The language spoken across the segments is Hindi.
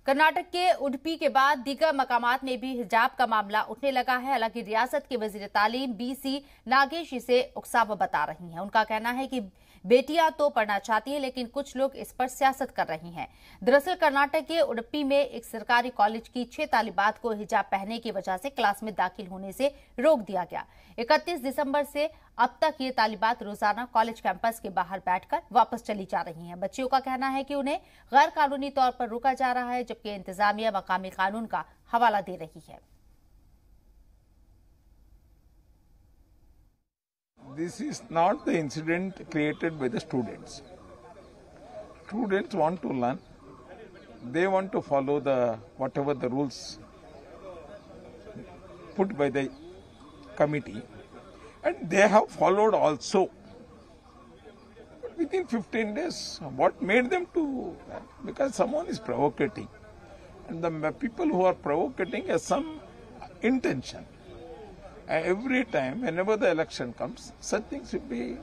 कर्नाटक के उडुपी के बाद दीगर मकामात में भी हिजाब का मामला उठने लगा है। हालांकि रियासत के वजीर तालीम BC नागेश इसे उकसावा बता रही हैं। उनका कहना है कि बेटियां तो पढ़ना चाहती हैं, लेकिन कुछ लोग इस पर सियासत कर रही हैं। दरअसल कर्नाटक के उडुपी में एक सरकारी कॉलेज की 6 तालिबात को हिजाब पहनने की वजह से क्लास में दाखिल होने से रोक दिया गया। 31 दिसंबर से अब तक ये तालिबात रोजाना कॉलेज कैंपस के बाहर बैठकर वापस चली जा रही हैं। बच्चियों का कहना है कि उन्हें गैर कानूनी तौर पर रोका जा रहा है, जबकि इंतजामिया मकामी कानून का हवाला दे रही है। This is not the incident created by the students. Students want to learn. They want to follow whatever the rules put by the committee, and they have followed also. But within 15 days, what made them to? Because someone is provocating, and the people who are provocating have some intention. Every time, whenever the election comes, such things will be.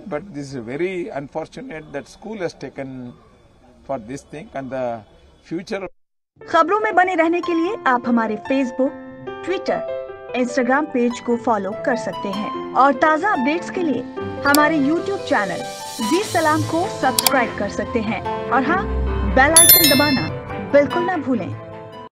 But this is very unfortunate that school has taken for this thing and the future. खबरों में बने रहने के लिए आप हमारे Facebook, Twitter, Instagram पेज को फॉलो कर सकते हैं और ताज़ा अपडेट्स के लिए हमारे YouTube चैनल जी सलाम को सब्सक्राइब कर सकते हैं। और हाँ, बेल आइकन दबाना बिल्कुल ना भूलें।